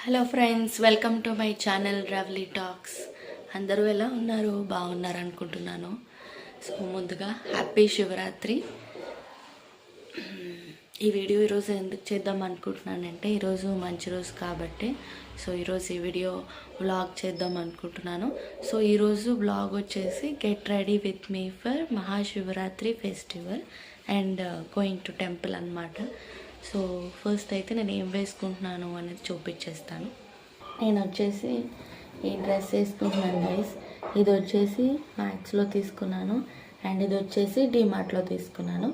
Hello friends, welcome to my channel Ravli talks. అందరూ ఎలా ఉన్నారు? బాగున్నారు అనుకుంటున్నాను. సో ముందుగా హ్యాపీ శివరాత్రి. ఈ వీడియో ఈరోజు ఎందుకు చేద్దాం అనుకుంటున్నానంటే ఈరోజు మంచి రోజు కాబట్టి ఈరోజు ఈ వీడియో వ్లాగ్ చేద్దాం అనుకుంటున్నాను. ఈరోజు వ్లాగ్ వచ్చేసి get ready with me for Mahashivratri festival and going to temple అన్నమాట. ఫస్ట్ అయితే నేను ఏం వేసుకుంటున్నాను అనేది చూపించేస్తాను. నేను వచ్చేసి ఈ డ్రెస్ వేసుకుంటున్నాను గైస్. ఇది వచ్చేసి మ్యాక్స్లో తీసుకున్నాను అండ్ ఇది వచ్చేసి డీమార్ట్లో తీసుకున్నాను.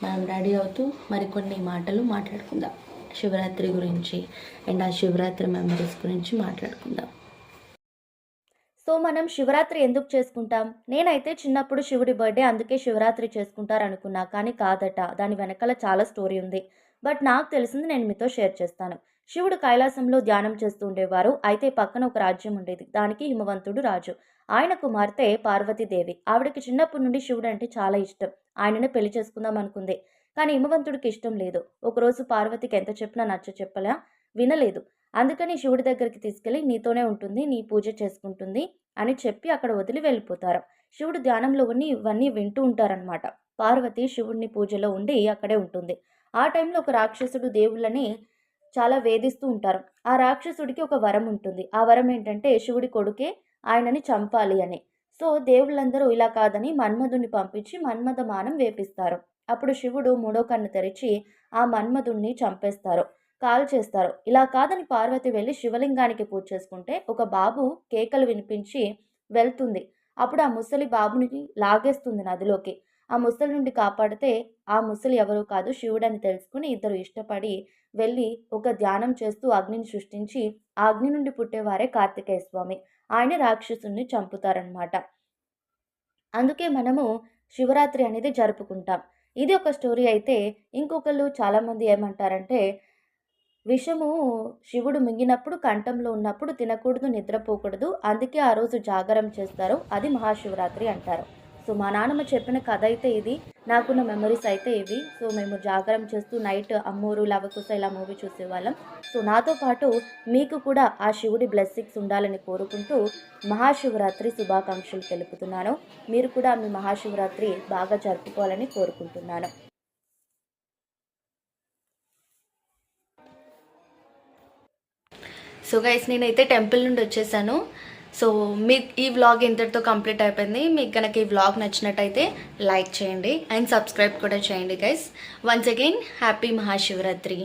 మనం రెడీ అవుతూ మరికొన్ని మాటలు మాట్లాడుకుందాం శివరాత్రి గురించి అండ్ ఆ శివరాత్రి మెమరీస్ గురించి మాట్లాడుకుందాం. మనం శివరాత్రి ఎందుకు చేసుకుంటాం? నేనైతే చిన్నప్పుడు శివుడి బర్త్డే అందుకే శివరాత్రి చేసుకుంటారు అనుకున్నా, కానీ కాదట. దాని వెనకాల చాలా స్టోరీ ఉంది. బట్ నాకు తెలిసింది నేను మీతో షేర్ చేస్తాను. శివుడు కైలాసంలో ధ్యానం చేస్తూ ఉండేవారు. అయితే పక్కన ఒక రాజ్యం ఉండేది. దానికి హిమవంతుడు రాజు. ఆయన కుమార్తె పార్వతీదేవి. ఆవిడకి చిన్నప్పటి నుండి శివుడు అంటే చాలా ఇష్టం. ఆయననే పెళ్లి చేసుకుందాం అనుకుంది. కానీ హిమవంతుడికి ఇష్టం లేదు. ఒకరోజు పార్వతికి ఎంత చెప్పినా నచ్చ చెప్పలా వినలేదు. అందుకని శివుడి దగ్గరికి తీసుకెళ్లి నీతోనే ఉంటుంది, నీ పూజ చేసుకుంటుంది అని చెప్పి అక్కడ వదిలి వెళ్ళిపోతారు. శివుడు ధ్యానంలో ఉన్ని ఇవన్నీ వింటూ ఉంటారనమాట. పార్వతి శివుడిని పూజలో ఉండి అక్కడే ఉంటుంది. ఆ టైంలో ఒక రాక్షసుడు దేవుళ్ళని చాలా వేధిస్తూ ఉంటారు. ఆ రాక్షసుడికి ఒక వరం ఉంటుంది. ఆ వరం ఏంటంటే శివుడి కొడుకే ఆయనని చంపాలి అని. దేవుళ్ళందరూ ఇలా కాదని మన్మధుని పంపించి మన్మథ మానం వేపిస్తారు. అప్పుడు శివుడు మూడో కన్ను తెరిచి ఆ మన్మధుణ్ణి చంపేస్తారు, కాల్ చేస్తారు. ఇలా కాదని పార్వతి వెళ్ళి శివలింగానికి పూజ చేసుకుంటే ఒక బాబు కేకలు వినిపించి వెళ్తుంది. అప్పుడు ఆ ముసలి బాబుని లాగేస్తుంది నదిలోకి. ఆ ముసలి నుండి కాపాడితే ఆ ముసలి ఎవరూ కాదు శివుడని తెలుసుకుని ఇద్దరు ఇష్టపడి వెళ్ళి ఒక ధ్యానం చేస్తూ అగ్నిని సృష్టించి ఆ అగ్ని నుండి పుట్టేవారే కార్తికేయ స్వామి. ఆయన రాక్షసుని చంపుతారనమాట. అందుకే మనము శివరాత్రి అనేది జరుపుకుంటాం. ఇది ఒక స్టోరీ అయితే ఇంకొకళ్ళు చాలామంది ఏమంటారంటే విషము శివుడు మింగినప్పుడు కంఠంలో ఉన్నప్పుడు తినకూడదు, నిద్రపోకూడదు, అందుకే ఆ రోజు జాగరం చేస్తారు, అది మహాశివరాత్రి అంటారు. మా నాన్నమ్మ చెప్పిన కథ అయితే ఇది, నాకున్న మెమరీస్ అయితే ఇవి. మేము జాగరం చేస్తూ నైట్ అమ్మూరు లవకుశ ఇలా మూవీ చూసేవాళ్ళం. నాతో పాటు మీకు కూడా ఆ శివుడి బ్లెస్సింగ్స్ ఉండాలని కోరుకుంటూ మహాశివరాత్రి శుభాకాంక్షలు తెలుపుతున్నాను. మీరు కూడా మీ మహాశివరాత్రి బాగా జరుపుకోవాలని కోరుకుంటున్నాను. గైస్, నేనైతే టెంపుల్ నుండి వచ్చేసాను. మీ ఈ వ్లాగ్ ఇంతటితో కంప్లీట్ అయిపోయింది. మీకు కనుక ఈ వ్లాగ్ నచ్చినట్టయితే లైక్ చేయండి అండ్ సబ్స్క్రైబ్ కూడా చేయండి guys. Once again happy Mahashivratri.